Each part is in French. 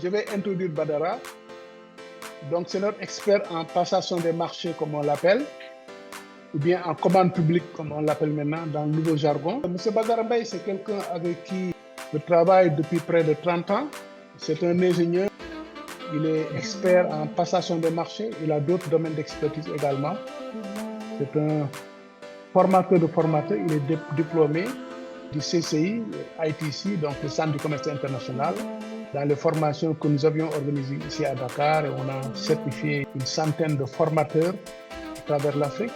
je vais introduire Badara. Donc, c'est notre expert en passation des marchés, comme on l'appelle, ou bien en commande publique, comme on l'appelle maintenant dans le nouveau jargon. Monsieur Badara Mbaye, c'est quelqu'un avec qui je travaille depuis près de 30 ans. C'est un ingénieur. Il est expert en passation des marchés. Il a d'autres domaines d'expertise également. C'est un formateur de formateurs. Il est diplômé du CCI, ITC, donc le Centre du commerce international. Dans les formations que nous avions organisées ici à Dakar, on a certifié une centaine de formateurs à travers l'Afrique.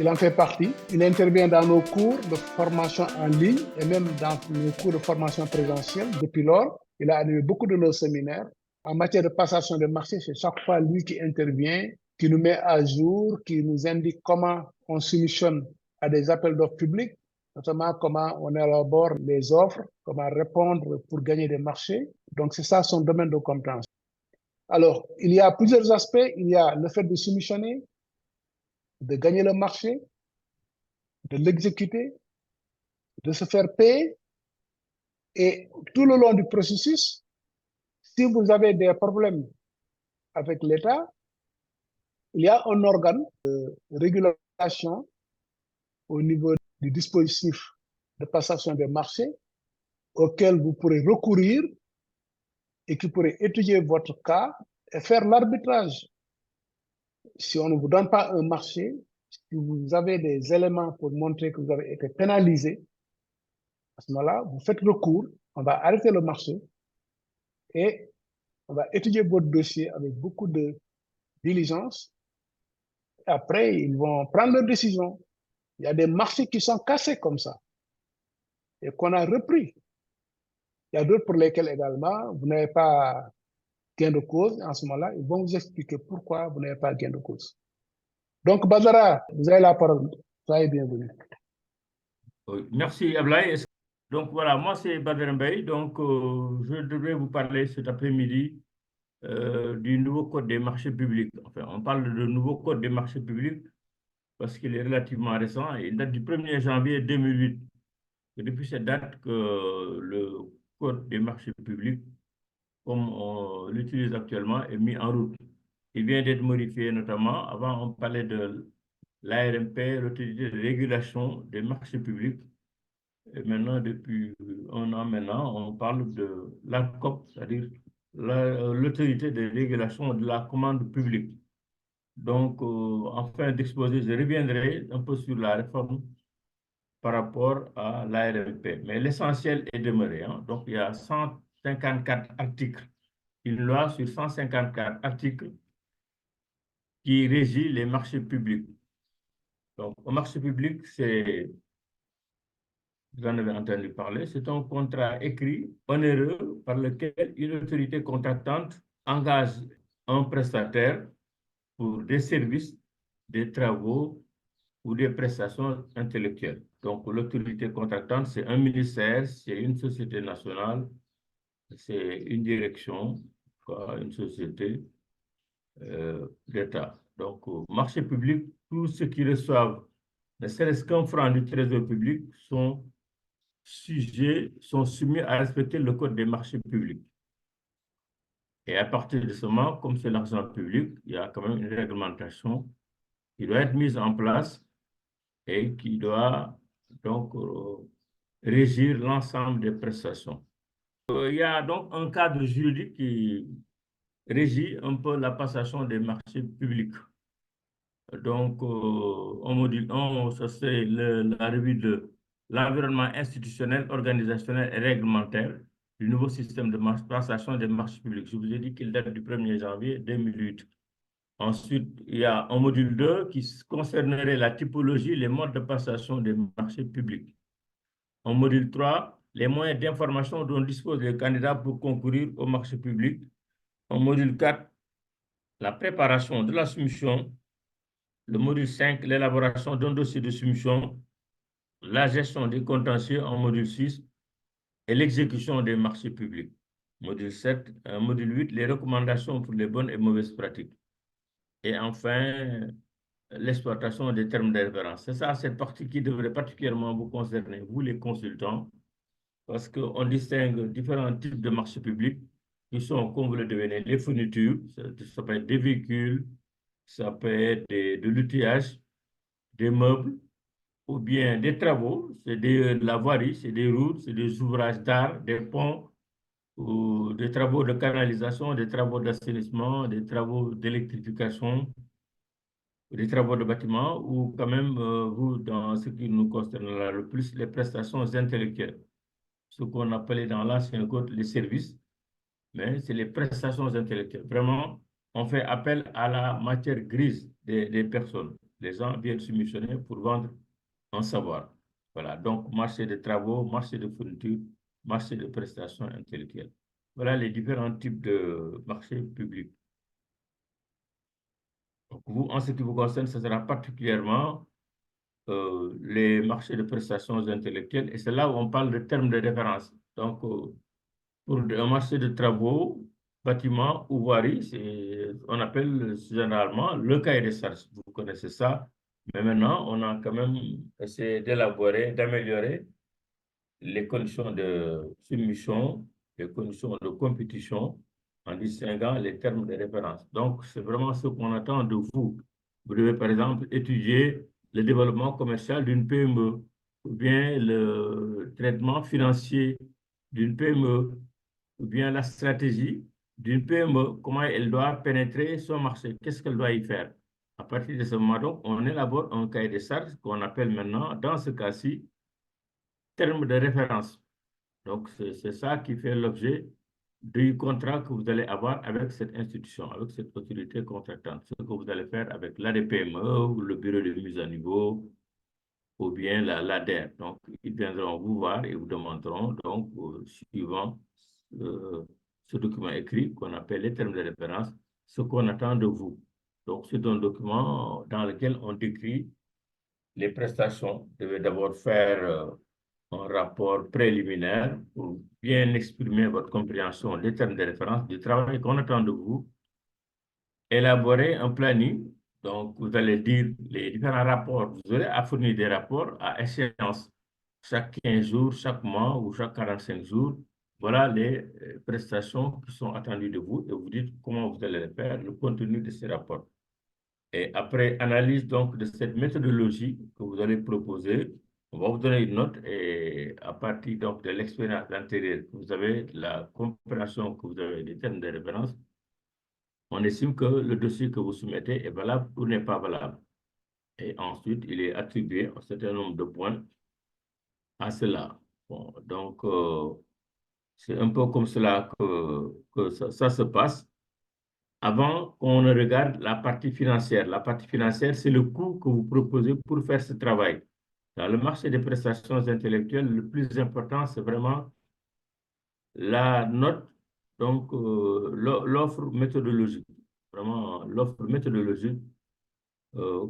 Il en fait partie. Il intervient dans nos cours de formation en ligne et même dans nos cours de formation présentielle. Depuis lors, il a animé beaucoup de nos séminaires. En matière de passation de marché, c'est chaque fois lui qui intervient, qui nous met à jour, qui nous indique comment on soumissionne à des appels d'offres publics, notamment comment on élabore les offres, comment répondre pour gagner des marchés. Donc, c'est ça son domaine de compétence. Alors, il y a plusieurs aspects. Il y a le fait de soumissionner, de gagner le marché, de l'exécuter, de se faire payer. Et tout le long du processus, si vous avez des problèmes avec l'État, il y a un organe de régulation au niveau du dispositif de passation des marchés auquel vous pourrez recourir et qui pourrait étudier votre cas et faire l'arbitrage. Si on ne vous donne pas un marché, si vous avez des éléments pour montrer que vous avez été pénalisé, à ce moment-là, vous faites recours, on va arrêter le marché et on va étudier votre dossier avec beaucoup de diligence. Après, ils vont prendre leur décision. Il y a des marchés qui sont cassés comme ça et qu'on a repris. Il y a d'autres pour lesquels également, vous n'avez pas gain de cause. En ce moment-là, ils vont vous expliquer pourquoi vous n'avez pas gain de cause. Donc, Badara, vous avez la parole. Soyez bienvenue. Oui, merci, Ablaye. Donc, voilà, moi, c'est Badara Mbaye. Donc, je devrais vous parler cet après-midi du nouveau code des marchés publics. Enfin, on parle de nouveau code des marchés publics parce qu'il est relativement récent. Il date du 1er janvier 2008. C'est depuis cette date que le code des marchés publics, comme on l'utilise actuellement, est mis en route. Il vient d'être modifié notamment. Avant, on parlait de l'ARMP, l'autorité de régulation des marchés publics. Et maintenant, depuis un an maintenant, on parle de l'ARCOP, c'est-à-dire l'autorité de régulation de la commande publique. Donc, en fin d'exposé, je reviendrai un peu sur la réforme par rapport à l'ARLP. Mais l'essentiel est demeuré. Hein. Donc, il y a 154 articles, une loi sur 154 articles qui régit les marchés publics. Donc, au marché public, c'est, vous en avez entendu parler, c'est un contrat écrit, onéreux, par lequel une autorité contractante engage un prestataire pour des services, des travaux ou des prestations intellectuelles. Donc, l'autorité contractante, c'est un ministère, c'est une société nationale, c'est une direction, une société d'État. Donc, au marché public, tous ceux qui reçoivent ne serait-ce qu'un franc du trésor public sont soumis à respecter le code des marchés publics. Et à partir de ce moment, comme c'est l'argent public, il y a quand même une réglementation qui doit être mise en place et qui doit donc régir l'ensemble des prestations. Il y a donc un cadre juridique qui régit un peu la passation des marchés publics. Donc, en module 1, ça c'est la revue de l'environnement institutionnel, organisationnel et réglementaire du nouveau système de passation des marchés publics. Je vous ai dit qu'il date du 1er janvier 2008. Ensuite, il y a un module 2 qui concernerait la typologie, les modes de passation des marchés publics. En module 3, les moyens d'information dont disposent les candidats pour concourir au marché public. En module 4, la préparation de la soumission. Le module 5, l'élaboration d'un dossier de soumission, la gestion des contentieux en module 6 et l'exécution des marchés publics. Module 7, module 8, les recommandations pour les bonnes et mauvaises pratiques. Et enfin, l'exploitation des termes de référence. C'est ça, cette partie qui devrait particulièrement vous concerner, vous les consultants, parce qu'on distingue différents types de marchés publics. qui sont, comme vous le devinez, les fournitures, ça peut être des véhicules, ça peut être de l'outillage, des meubles, ou bien des travaux, c'est de la voirie, c'est des routes, c'est des ouvrages d'art, des ponts, ou des travaux de canalisation, des travaux d'assainissement, des travaux d'électrification, des travaux de bâtiment, ou quand même, vous, dans ce qui nous concerne là, le plus, les prestations intellectuelles, ce qu'on appelait dans l'ancien code les services, mais c'est les prestations intellectuelles. Vraiment, on fait appel à la matière grise des personnes. Les gens viennent se missionner pour vendre un savoir. Voilà, donc marché de travaux, marché de fourniture, marché de prestations intellectuelles. Voilà les différents types de marchés publics. Donc vous, en ce qui vous concerne, ce sera particulièrement les marchés de prestations intellectuelles et c'est là où on parle de termes de référence. Donc, pour un marché de travaux, bâtiments ou voiries, on appelle généralement le cahier des charges. Vous connaissez ça. Mais maintenant, on a quand même essayé d'élaborer, d'améliorer les conditions de soumission, les conditions de compétition en distinguant les termes de référence. Donc, c'est vraiment ce qu'on attend de vous. Vous devez, par exemple, étudier le développement commercial d'une PME ou bien le traitement financier d'une PME ou bien la stratégie d'une PME, comment elle doit pénétrer son marché, qu'est-ce qu'elle doit y faire. À partir de ce moment, donc, on élabore un cahier de charges qu'on appelle maintenant, dans ce cas-ci, terme de référence. Donc, c'est ça qui fait l'objet du contrat que vous allez avoir avec cette institution, avec cette autorité contractante. Ce que vous allez faire avec l'ADPME ou le bureau de mise à niveau ou bien l'ADER. Donc, ils viendront vous voir et vous demanderont, donc, suivant euh, ce document écrit qu'on appelle les termes de référence, ce qu'on attend de vous. Donc, c'est un document dans lequel on décrit les prestations. Vous devez d'abord faire un rapport préliminaire pour bien exprimer votre compréhension des termes de référence du travail qu'on attend de vous. Élaborer un planning. Donc, vous allez dire les différents rapports. Vous aurez à fournir des rapports à échéance chaque 15 jours, chaque mois ou chaque 45 jours. Voilà les prestations qui sont attendues de vous et vous dites comment vous allez les faire, le contenu de ces rapports. Et après analyse donc de cette méthodologie que vous allez proposer, on va vous donner une note et à partir donc de l'expérience antérieure que vous avez, la compréhension que vous avez des termes de référence, on estime que le dossier que vous soumettez est valable ou n'est pas valable. Et ensuite, il est attribué un certain nombre de points à cela. Bon, donc, c'est un peu comme cela que ça se passe avant qu'on ne regarde la partie financière. La partie financière, c'est le coût que vous proposez pour faire ce travail. Dans le marché des prestations intellectuelles, le plus important, c'est vraiment la note, donc l'offre méthodologique. Vraiment, l'offre méthodologique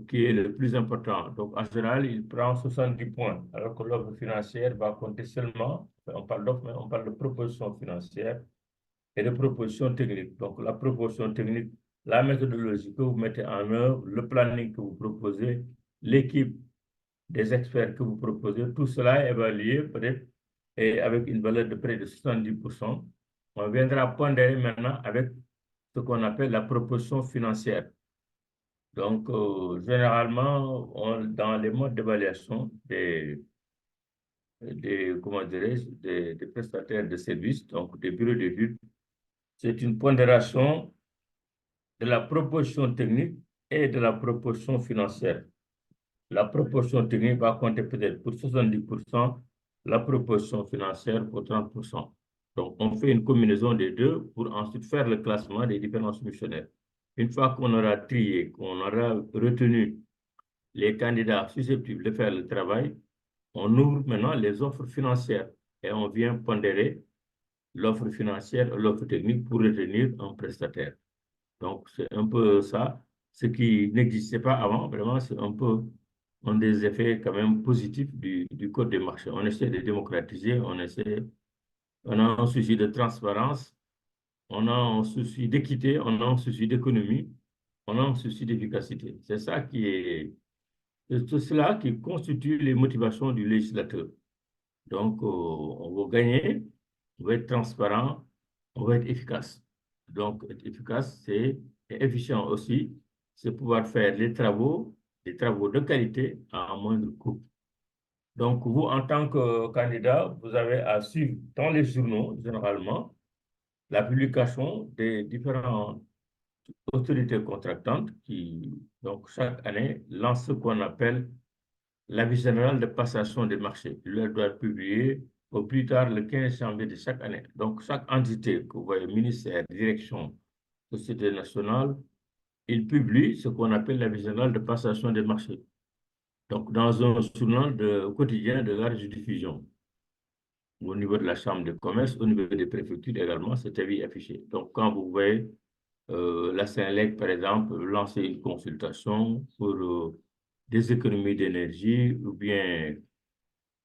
qui est le plus important. Donc, en général, il prend 70 points, alors que l'offre financière va compter seulement, on parle d'offre, mais on parle de proposition financière et de proposition technique. Donc, la proposition technique, la méthodologie que vous mettez en œuvre, le planning que vous proposez, l'équipe des experts que vous proposez, tout cela est évalué peut-être et avec une valeur de près de 70%. On viendra pondérer maintenant avec ce qu'on appelle la proposition financière. Donc, généralement, dans les modes d'évaluation comment dirais-je, des prestataires de services, donc des bureaux d'études, c'est une pondération de la proposition technique et de la proposition financière. La proposition technique va compter peut-être pour 70%, la proposition financière pour 30%. Donc, on fait une combinaison des deux pour ensuite faire le classement des différents soumissionnaires. Une fois qu'on aura trié, qu'on aura retenu les candidats susceptibles de faire le travail, on ouvre maintenant les offres financières et on vient pondérer l'offre financière et l'offre technique pour retenir un prestataire. Donc, c'est un peu ça. Ce qui n'existait pas avant, vraiment, c'est un peu un des effets quand même positifs du Code des marchés. On essaie de démocratiser, on a un souci de transparence, on a un souci d'équité, on a un souci d'économie, on a un souci d'efficacité. C'est tout cela qui constitue les motivations du législateur. Donc, on va gagner, on va être transparent, on va être efficace. Donc, être efficace, c'est efficient aussi, c'est pouvoir faire les travaux de qualité à un moindre coût. Donc, vous, en tant que candidat, vous avez à suivre dans les journaux, généralement, la publication des différentes autorités contractantes qui, donc, chaque année, lancent ce qu'on appelle l'avis général de passation des marchés. Il doit être publié au plus tard le 15 janvier de chaque année. Donc, chaque entité que vous voyez, ministère, direction, société nationale, il publie ce qu'on appelle l'avis général de passation des marchés. Donc, dans un journal quotidien de la diffusion. Au niveau de la chambre de commerce, au niveau des préfectures également, cet avis est affiché. Donc, quand vous voyez la Sénélec, par exemple, lancer une consultation pour des économies d'énergie ou bien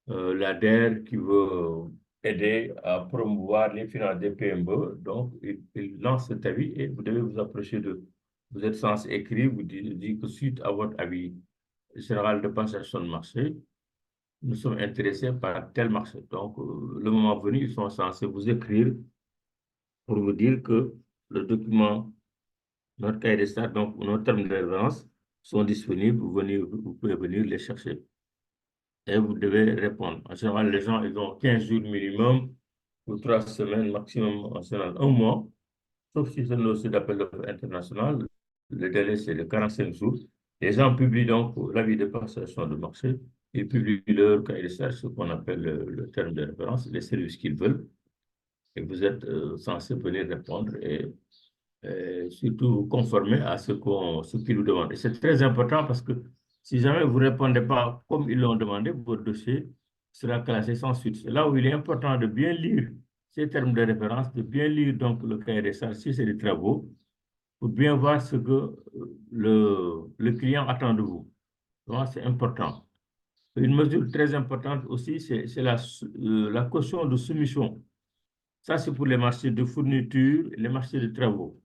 l'ADER qui veut aider à promouvoir les finances des PME. Donc, il lance cet avis et vous devez vous approcher d'eux. Vous êtes censé écrire, vous dire que suite à votre avis général de passation de marché, nous sommes intéressés par tel marché. Donc, le moment venu, ils sont censés vous écrire pour vous dire que le document, notre cahier de stade, donc nos termes de référence sont disponibles, vous pouvez venir les chercher. Et vous devez répondre. En général, les gens, ils ont 15 jours minimum ou 3 semaines maximum, en général, un mois. Sauf si c'est un dossier d'appel d'offres international, le délai, c'est de 45 jours. Les gens publient donc l'avis de passation de marché. Ils publient leur cahier de charge, ce qu'on appelle le terme de référence, les services qu'ils veulent. Et vous êtes censé venir répondre et surtout vous conformer à ce qu'ils vous demandent. Et c'est très important parce que si jamais vous ne répondez pas comme ils l'ont demandé, votre dossier sera classé sans suite. C'est là où il est important de bien lire ces termes de référence, de bien lire donc le cahier des charges si c'est des travaux, pour bien voir ce que le client attend de vous. Donc, c'est important. Une mesure très importante aussi, c'est la caution de soumission. Ça, c'est pour les marchés de fourniture et les marchés de travaux.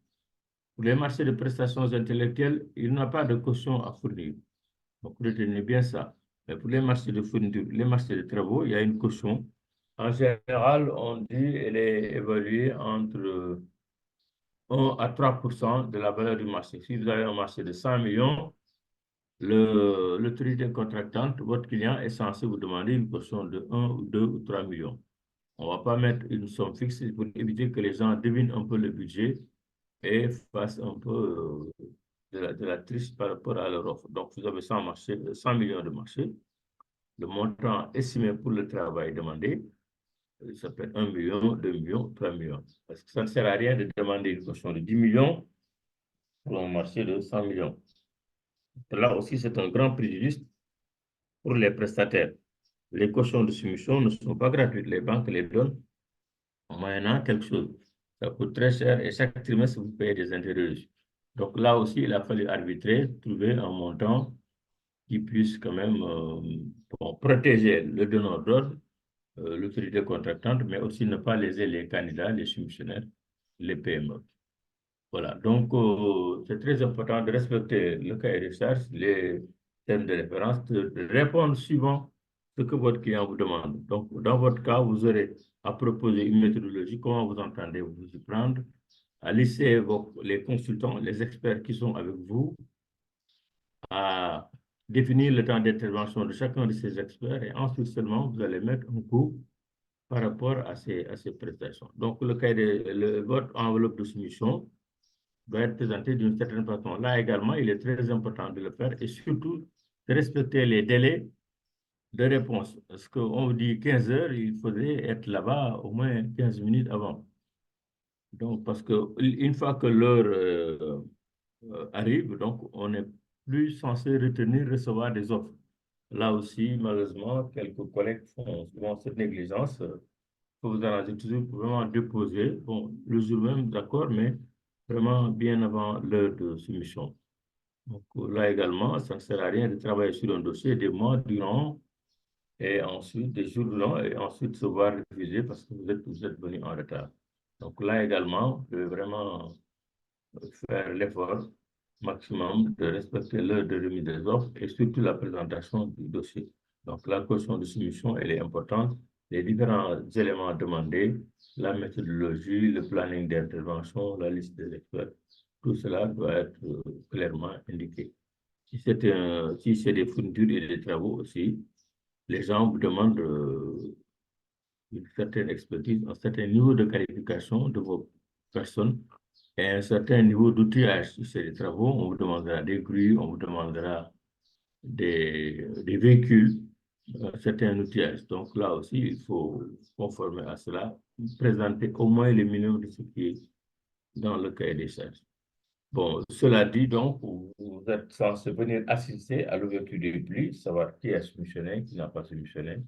Pour les marchés de prestations intellectuelles, il n'y a pas de caution à fournir. Donc, retenez bien ça. Mais pour les marchés de fourniture, les marchés de travaux, il y a une caution. En général, on dit qu'elle est évaluée entre 1 à 3% de la valeur du marché. Si vous avez un marché de 100 millions, l'autorité contractante, votre client est censé vous demander une caution de 1 ou 2 ou 3 millions. On ne va pas mettre une somme fixe pour éviter que les gens devinent un peu le budget et fassent un peu de la triche par rapport à leur offre. Donc, vous avez 100 millions de marchés. Le montant estimé pour le travail demandé, ça peut être 1 million, 2 millions, 3 millions. Parce que ça ne sert à rien de demander une caution de 10 millions pour un marché de 100 millions. Là aussi, c'est un grand préjudice pour les prestataires. Les cautions de soumission ne sont pas gratuites. Les banques les donnent en moyennant quelque chose. Ça coûte très cher et chaque trimestre, vous payez des intérêts. Donc là aussi, il a fallu arbitrer, trouver un montant qui puisse quand même protéger le donneur d'ordre, l'autorité contractante, mais aussi ne pas léser les candidats, les soumissionnaires, les PME. Voilà, donc c'est très important de respecter le cahier de charges, les thèmes de référence, de répondre suivant ce que votre client vous demande. Donc, dans votre cas, vous aurez à proposer une méthodologie, comment vous entendez vous y prendre, à laisser les consultants, les experts qui sont avec vous, à définir le temps d'intervention de chacun de ces experts et ensuite seulement vous allez mettre un coût par rapport à ces prestations. Donc, votre enveloppe de soumission doit être présenté d'une certaine façon. Là également, il est très important de le faire et surtout de respecter les délais de réponse. Parce qu'on vous dit 15 heures, il faudrait être là-bas au moins 15 minutes avant. Donc, parce qu'une fois que l'heure arrive, donc on n'est plus censé recevoir des offres. Là aussi, malheureusement, quelques collègues font souvent cette négligence. Faut vous arranger toujours pour vraiment déposer, bon, le jour même, d'accord, mais vraiment bien avant l'heure de soumission. Donc là également, ça ne sert à rien de travailler sur un dossier des mois durant et ensuite des jours longs et ensuite se voir refuser parce que vous êtes venu en retard. Donc là également, je vais vraiment faire l'effort maximum de respecter l'heure de remise des offres et surtout la présentation du dossier. Donc la caution de soumission, elle est importante les différents éléments demandés, la méthodologie, le planning d'intervention, la liste des experts, tout cela doit être clairement indiqué. Si c'est des fournitures et des travaux aussi, les gens vous demandent une certaine expertise, un certain niveau de qualification de vos personnes et un certain niveau d'outillage. Si c'est des travaux, on vous demandera des grues, on vous demandera des véhicules, un certain outillage. Donc là aussi, il faut conformer à cela, présenter au moins le minimum de ce qui est dans le cahier des charges. Bon, cela dit, donc, vous êtes censé venir assister à l'ouverture des plis, savoir qui est soumissionné, qui n'a pas soumissionné.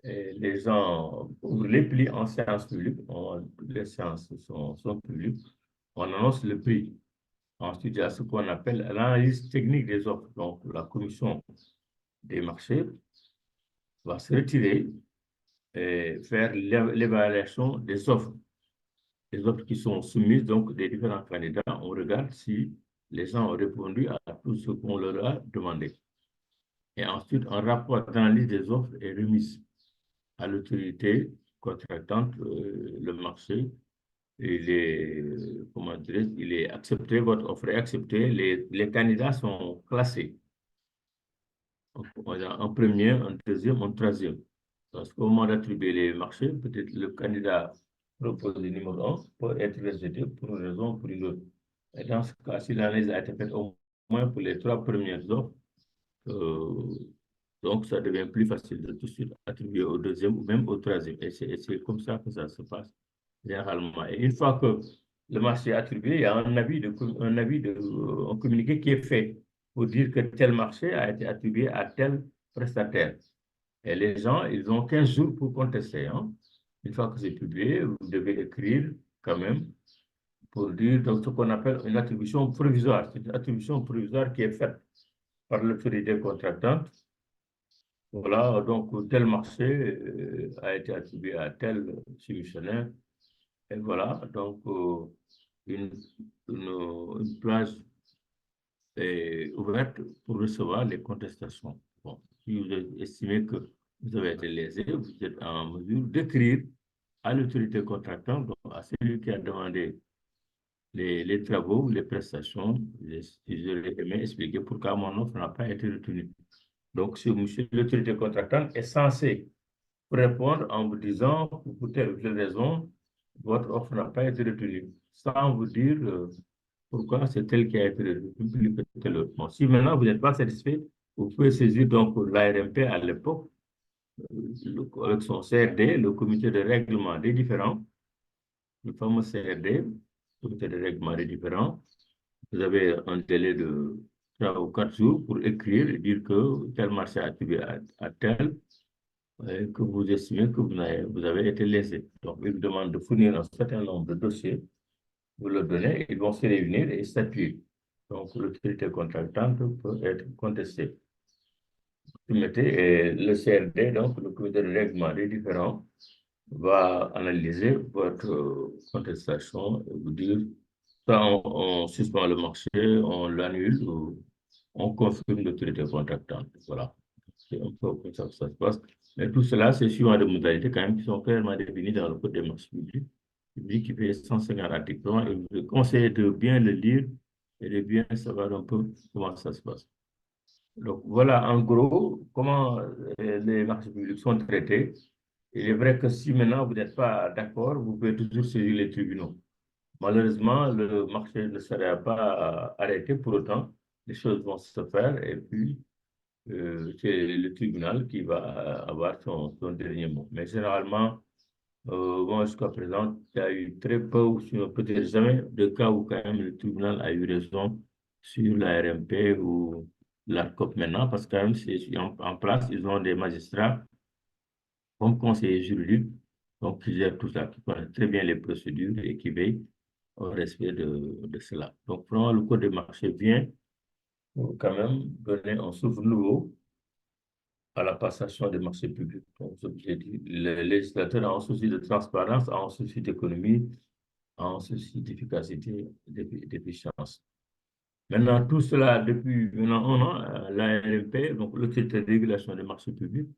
Et les gens ouvrent les plis en séance publique, les séances sont publiques, on annonce le prix. Ensuite, il y a ce qu'on appelle l'analyse technique des offres. Donc, la commission des marchés va se retirer et faire l'évaluation des offres. Les offres qui sont soumises, donc des différents candidats, on regarde si les gens ont répondu à tout ce qu'on leur a demandé. Et ensuite, un rapport d'analyse des offres est remis à l'autorité contractante, le marché. Comment dire, il est accepté, votre offre est acceptée, les candidats sont classés. On a un premier, un deuxième, un troisième. Parce qu'au moment d'attribuer les marchés, peut-être le candidat proposé numéro un peut être rejeté pour une raison ou pour une autre. Et dans ce cas, si l'analyse a été faite au moins pour les trois premières offres, euh, donc ça devient plus facile de tout de suite attribuer au deuxième ou même au troisième. Et c'est comme ça que ça se passe généralement. Et une fois que le marché est attribué, il y a un communiqué qui est fait pour dire que tel marché a été attribué à tel prestataire. Et les gens, ils ont 15 jours pour contester. Hein. Une fois que c'est publié, vous devez écrire quand même pour dire donc, ce qu'on appelle une attribution provisoire. C'est une attribution provisoire qui est faite par l'autorité contractante. Voilà, donc tel marché a été attribué à tel soumissionnaire. Et voilà, donc une, une plage est ouverte pour recevoir les contestations. Bon, si vous estimez que vous avez été lésé, vous êtes en mesure d'écrire à l'autorité contractante, donc à celui qui a demandé les travaux, les prestations. J'aurais aimé expliquer pourquoi mon offre n'a pas été retenue. Donc, si monsieur l'autorité contractante est censé répondre en vous disant, pour telle ou telle raison, votre offre n'a pas été retenue, sans vous dire pourquoi c'est tel qui a été retenu que tel autre. Bon, si maintenant vous n'êtes pas satisfait, vous pouvez saisir donc l'ARMP à l'époque, avec son CRD, le comité de règlement des différends, le fameux CRD, comité de règlement des différends. Vous avez un délai de 3 ou 4 jours pour écrire et dire que tel marché a attribué à tel, que vous estimez que vous avez été lésé. Donc, ils vous demandent de fournir un certain nombre de dossiers, vous le donnez, ils vont se réunir et statuer. Donc, l'autorité contractante peut être contestée. Vous mettez, et le CRD, donc le comité de règlement des différends, va analyser votre contestation et vous dire, ça, on suspend le marché, on l'annule ou on confirme l'autorité contractante. Voilà. C'est un peu comme ça que ça se passe. Mais tout cela, c'est suivant des modalités quand même qui sont clairement définies dans le code des marchés publics qui fait 150 articles. Et je vous conseille de bien le lire et de bien savoir un peu comment ça se passe. Donc voilà en gros comment les marchés publics sont traités. Il est vrai que si maintenant vous n'êtes pas d'accord, vous pouvez toujours saisir les tribunaux. Malheureusement, le marché ne sera pas arrêté pour autant. Les choses vont se faire et puis c'est le tribunal qui va avoir son dernier mot. Mais généralement, bon, jusqu'à présent, il y a eu très peu, ou peut-être jamais, de cas où quand même le tribunal a eu raison sur la RMP ou l'ARCOP maintenant, parce que quand même, c'est en place, ils ont des magistrats comme conseillers juridiques, donc qui gèrent tout ça, qui connaissent très bien les procédures et qui veillent au respect de cela. Donc, vraiment, le code des marchés vient pour quand même donner un souffle nouveau à la passation des marchés publics. Donc, j'ai dit, le législateur a un souci de transparence, a un souci d'économie, a un souci d'efficacité, d'efficience. Maintenant, tout cela, depuis maintenant un an, l'ARMP, donc l'autorité de régulation des marchés publics,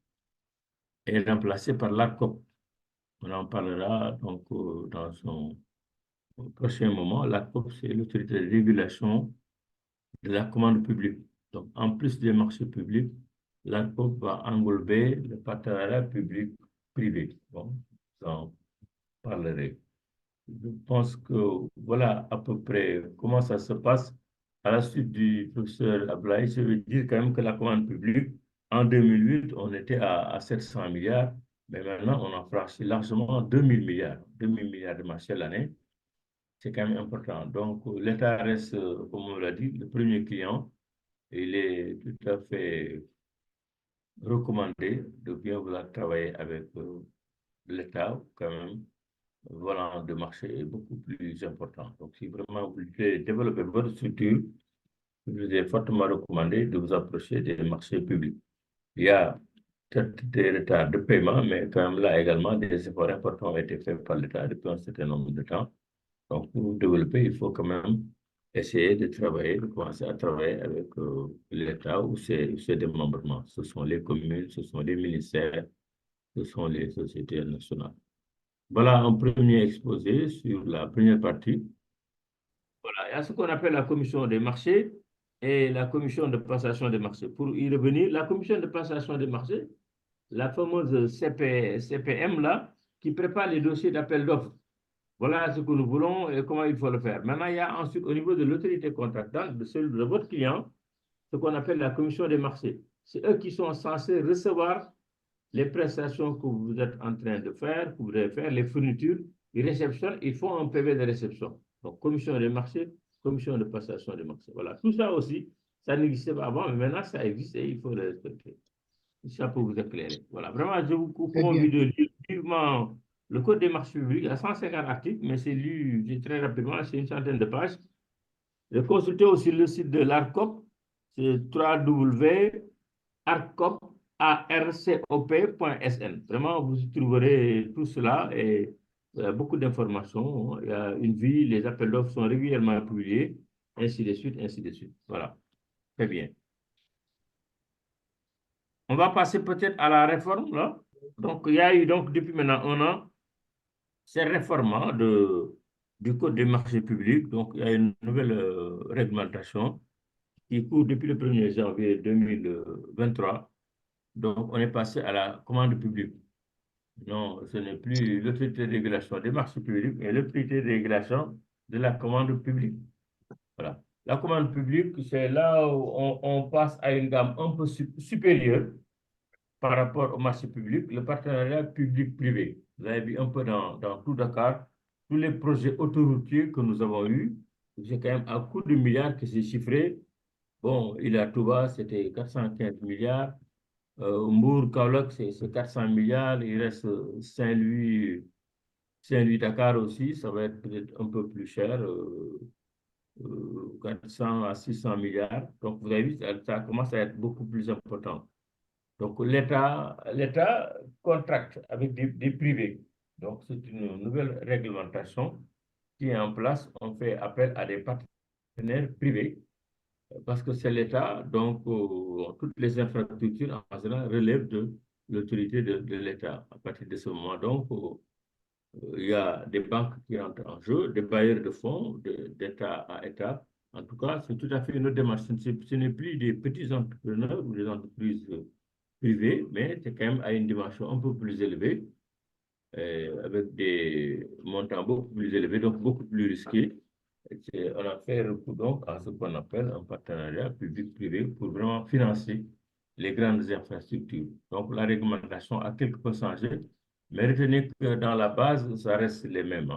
est remplacé par l'ARCOP. On en parlera donc dans son prochain moment. L'ARCOP, c'est l'autorité de régulation de la commande publique. Donc, en plus des marchés publics, l'ARCOP va englober le partenariat public-privé. Bon, j'en parlerai. Je pense que voilà à peu près comment ça se passe. À la suite du professeur Ablaye, je veux dire quand même que la commande publique, en 2008, on était à 700 milliards, mais maintenant, on a franchi largement 2000 milliards. 2000 milliards de marché l'année, c'est quand même important. Donc, l'État reste, comme on l'a dit, le premier client. Il est tout à fait recommandé de bien vouloir travailler avec l'État quand même. Voilà, de marché est beaucoup plus important. Donc, si vraiment vous voulez développer votre structure, je vous ai fortement recommandé de vous approcher des marchés publics. Il y a peut-être des retards de paiement, mais quand même là également, des efforts importants ont été faits par l'État depuis un certain nombre de temps. Donc, pour vous développer, il faut quand même essayer de travailler, de commencer à travailler avec l'État ou ses démembrements. Ce sont les communes, ce sont les ministères, ce sont les sociétés nationales. Voilà un premier exposé sur la première partie. Voilà, il y a ce qu'on appelle la commission des marchés et la commission de passation des marchés. Pour y revenir, la commission de passation des marchés, la fameuse CPM là, qui prépare les dossiers d'appel d'offres. Voilà ce que nous voulons et comment il faut le faire. Maintenant, il y a ensuite au niveau de l'autorité contractante, de celui de votre client, ce qu'on appelle la commission des marchés. C'est eux qui sont censés recevoir les prestations que vous êtes en train de faire, que vous devez faire, les fournitures, ils réceptionnent, ils font un PV de réception. Donc, commission des marchés, commission de passation des marchés. Voilà, tout ça aussi, ça n'existait pas avant, mais maintenant, ça existe et il faut le respecter. Ça peut vous éclairer. Voilà, vraiment, je vous Très bien. convie de lire vivement le Code des marchés publics. Il y a 150 articles, mais c'est lu très rapidement, c'est une centaine de pages. Et consultez aussi le site de l'ARCOP, c'est www.arcop.sn. Vraiment, vous y trouverez tout cela et beaucoup d'informations. Il y a une vie, les appels d'offres sont régulièrement publiés, ainsi de suite, ainsi de suite. Voilà, très bien. On va passer peut-être à la réforme, là. Donc, il y a eu donc depuis maintenant un an ces réformes hein, du Code des marchés publics. Donc, il y a une nouvelle réglementation qui court depuis le 1er janvier 2023. Donc, on est passé à la commande publique. Non, ce n'est plus l'autorité de régulation des marchés publics, mais l'autorité de régulation de la commande publique. Voilà. La commande publique, c'est là où on passe à une gamme un peu supérieure par rapport au marché public, le partenariat public-privé. Vous avez vu un peu dans tout Dakar, tous les projets autoroutiers que nous avons eus, c'est quand même à coup de milliards que c'est chiffré. Bon, il a Touba, c'était 415 milliards. Mbour, Kaolack, c'est 400 milliards. Il reste Saint-Louis-Dakar aussi, ça va être peut-être un peu plus cher, 400 à 600 milliards. Donc, vous avez vu, ça commence à être beaucoup plus important. Donc, l'État contracte avec des privés. Donc, c'est une nouvelle réglementation qui est en place. On fait appel à des partenaires privés parce que c'est l'État. Donc, toutes les infrastructures en général relèvent de l'autorité de l'État. À partir de ce moment, donc, il y a des banques qui entrent en jeu, des bailleurs de fonds d'État à État. En tout cas, c'est tout à fait une autre démarche. Ce n'est plus des petits entrepreneurs ou des entreprises privées, mais c'est quand même à une dimension un peu plus élevée, avec des montants beaucoup plus élevés, donc beaucoup plus risqués. On a fait recours donc à ce qu'on appelle un partenariat public-privé pour vraiment financer les grandes infrastructures. Donc, la réglementation a quelque peu changé, mais retenez que dans la base, ça reste les mêmes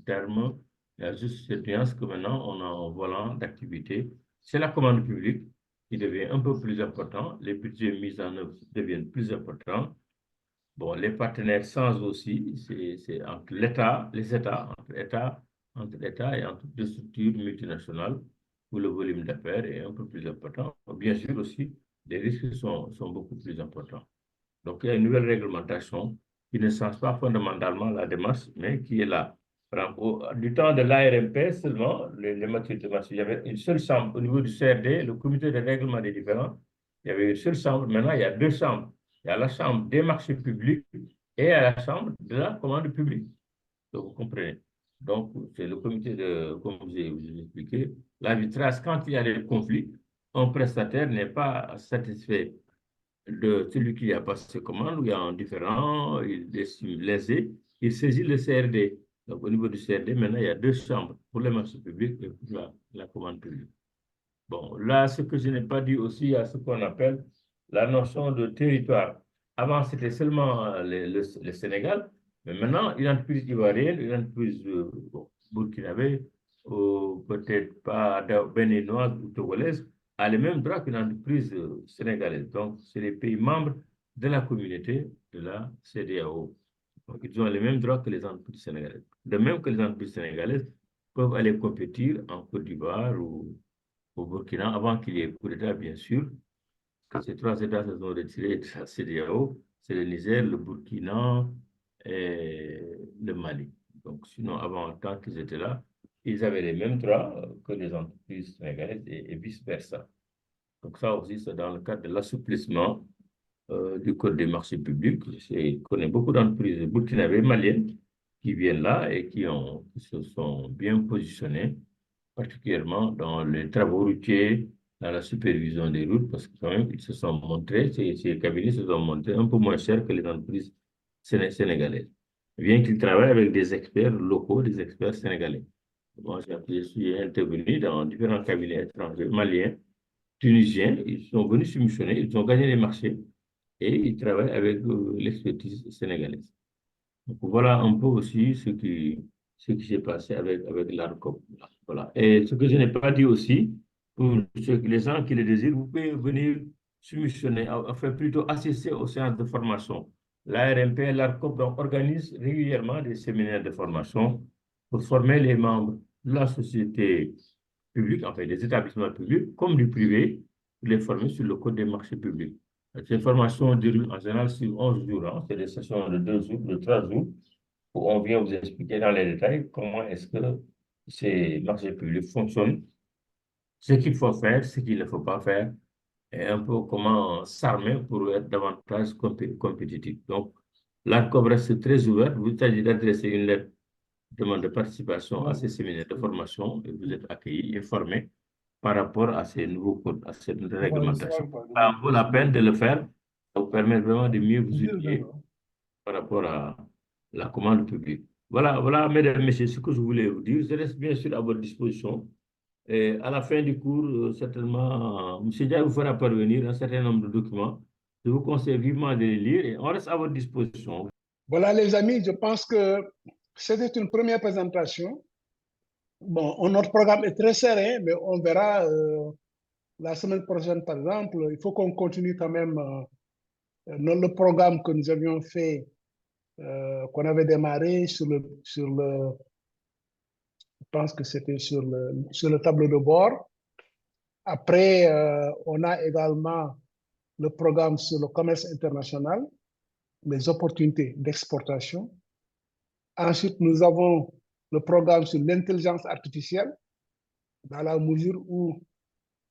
termes. Il y a juste cette nuance que maintenant, on a un volant d'activité. C'est la commande publique qui devient un peu plus important. Les budgets mis en œuvre deviennent plus importants. Bon, les partenaires sans aussi, c'est entre l'État, les États, entre l'État et entre des structures multinationales où le volume d'affaires est un peu plus important. Bien sûr aussi, les risques sont beaucoup plus importants. Donc, il y a une nouvelle réglementation qui ne change pas fondamentalement la démarche, mais qui est là. Par exemple, du temps de l'ARMP seulement, les matières de marché, il y avait une seule chambre au niveau du CRD, le comité de règlement des différends, il y avait une seule chambre, maintenant il y a deux chambres. Il y a la chambre des marchés publics et à la chambre de la commande publique. Donc, vous comprenez. Donc, c'est le comité de, comme vous ai expliqué, l'arbitrage, quand il y a des conflits, un prestataire n'est pas satisfait de celui qui a passé commande, ou il y a un différend, il estime lésé, il saisit le CRD. Donc, au niveau du CRD, maintenant, il y a deux chambres pour les marchés publics et pour la commande publique. Bon, là, ce que je n'ai pas dit aussi, il y a ce qu'on appelle la notion de territoire. Avant, c'était seulement le Sénégal, mais maintenant, une entreprise ivoirienne, une entreprise burkinabé, ou peut-être pas béninoise ou togolaise, a les mêmes droits qu'une entreprise sénégalaise. Donc, c'est les pays membres de la communauté de la CEDEAO. Donc, ils ont les mêmes droits que les entreprises sénégalaises. De même que les entreprises sénégalaises peuvent aller compétir en Côte d'Ivoire ou au Burkina, avant qu'il y ait coup d'État, bien sûr, que ces trois États se sont retirés de la CEDEAO, c'est le Niger, le Burkina et le Mali. Donc, sinon, avant, tant qu'ils étaient là, ils avaient les mêmes droits que les entreprises sénégalaises et vice-versa. Donc, ça aussi, c'est dans le cadre de l'assouplissement du Code des marchés publics. Je connais beaucoup d'entreprises burkinabées, maliennes, qui viennent là et qui se sont bien positionnées, particulièrement dans les travaux routiers, dans la supervision des routes, parce que quand même, ils se sont montrés, ces cabinets se sont montrés un peu moins chers que les entreprises sénégalaises. Bien qu'ils travaillent avec des experts locaux, des experts sénégalais. Moi, je suis intervenu dans différents cabinets étrangers, maliens, tunisiens, ils sont venus soumissionner, ils ont gagné les marchés et ils travaillent avec l'expertise sénégalaise. Donc, voilà un peu aussi ce qui s'est passé avec l'ARCOP. Voilà. Et ce que je n'ai pas dit aussi, pour les gens qui le désirent, vous pouvez venir soumissionner, enfin plutôt assister aux séances de formation. L'ARMP, l'ARCOP organise régulièrement des séminaires de formation pour former les membres de la société publique, enfin des établissements publics comme du privé, pour les former sur le code des marchés publics. Ces formations durent en général sur 11 jours. Hein. C'est des sessions de 2 jours, de 3 jours, où on vient vous expliquer dans les détails comment est-ce que ces marchés publics fonctionnent, ce qu'il faut faire, ce qu'il ne faut pas faire, et un peu comment s'armer pour être davantage compétitif. Donc, l'ARCOP reste très ouverte. Vous s'agit d'adresser une lettre de demande de participation à ces séminaires de formation et vous êtes accueillis et formés par rapport à ces nouveaux codes, à cette réglementation. Ça vaut la peine de le faire. Ça vous permet vraiment de mieux vous outiller par rapport à la commande publique. Voilà, voilà, mesdames et messieurs, ce que je voulais vous dire. Je reste bien sûr à votre disposition. Et à la fin du cours, certainement, M. Dia vous fera parvenir un certain nombre de documents. Je vous conseille vivement de les lire et on reste à votre disposition. Voilà, les amis, je pense que c'était une première présentation. Bon, notre programme est très serré, mais on verra la semaine prochaine, par exemple. Il faut qu'on continue quand même le programme que nous avions fait, qu'on avait démarré je pense que c'était sur le tableau de bord. Après, on a également le programme sur le commerce international, les opportunités d'exportation. Ensuite, nous avons le programme sur l'intelligence artificielle, dans la mesure où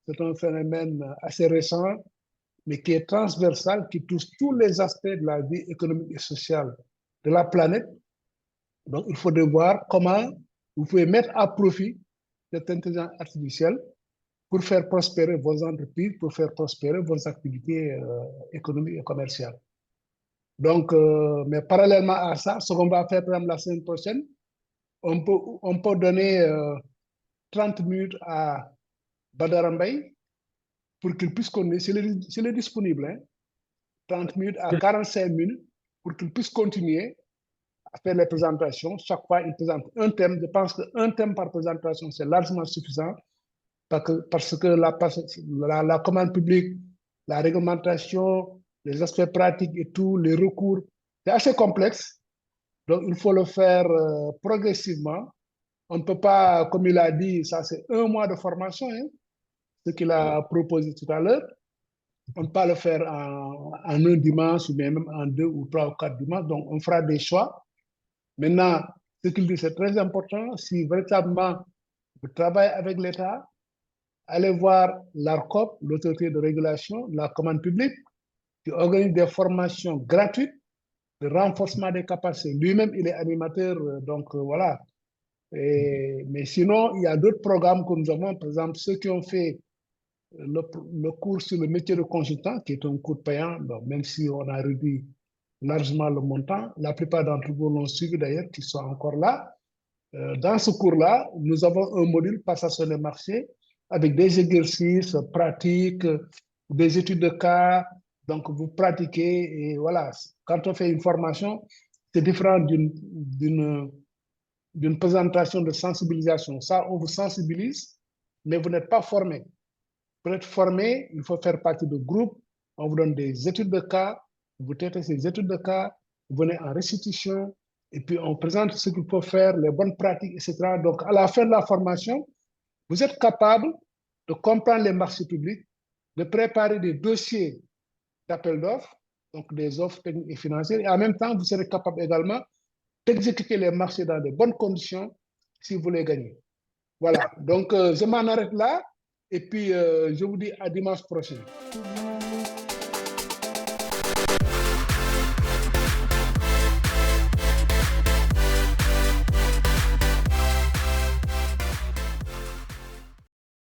c'est un phénomène assez récent, mais qui est transversal, qui touche tous les aspects de la vie économique et sociale de la planète. Donc, il faut voir comment vous pouvez mettre à profit cette intelligence artificielle pour faire prospérer vos entreprises, pour faire prospérer vos activités économiques et commerciales. Donc, mais parallèlement à ça, ce qu'on va faire, par exemple, la semaine prochaine, on peut donner 30 minutes à Badara Mbaye pour qu'il puisse continuer, s'il est disponible, hein, 30 minutes à 45 minutes pour qu'il puisse continuer à faire les présentations. Chaque fois, il présente un thème. Je pense qu'un thème par présentation, c'est largement suffisant parce que la commande publique, la réglementation, les aspects pratiques et tout, les recours, c'est assez complexe. Donc, il faut le faire progressivement. On ne peut pas, comme il a dit, ça c'est 1 mois de formation, hein, ce qu'il a proposé tout à l'heure. On ne peut pas le faire en un dimanche ou bien même en 2 ou 3 ou 4 dimanches. Donc, on fera des choix. Maintenant, ce qu'il dit, c'est très important. Si véritablement vous travaillez avec l'État, allez voir l'ARCOP, l'autorité de régulation, la commande publique. qui organise des formations gratuites de renforcement des capacités. Lui-même, il est animateur, voilà. Mais sinon, il y a d'autres programmes que nous avons, par exemple, ceux qui ont fait le cours sur le métier de consultant, qui est un cours payant, donc même si on a réduit largement le montant, la plupart d'entre vous l'ont suivi d'ailleurs, qui sont encore là. Dans ce cours-là, nous avons un module passation des marchés avec des exercices pratiques, des études de cas. Donc, vous pratiquez et voilà. Quand on fait une formation, c'est différent d'une présentation de sensibilisation. Ça, on vous sensibilise, mais vous n'êtes pas formé. Pour être formé, il faut faire partie de groupes. On vous donne des études de cas, vous traitez ces études de cas, vous venez en restitution, et puis on présente ce qu'il faut faire, les bonnes pratiques, etc. Donc, à la fin de la formation, vous êtes capable de comprendre les marchés publics, de préparer des dossiers d'appel d'offres, donc des offres techniques et financières, et en même temps, vous serez capable également d'exécuter les marchés dans de bonnes conditions si vous les gagnez. Voilà, donc je m'en arrête là, et puis je vous dis à dimanche prochain.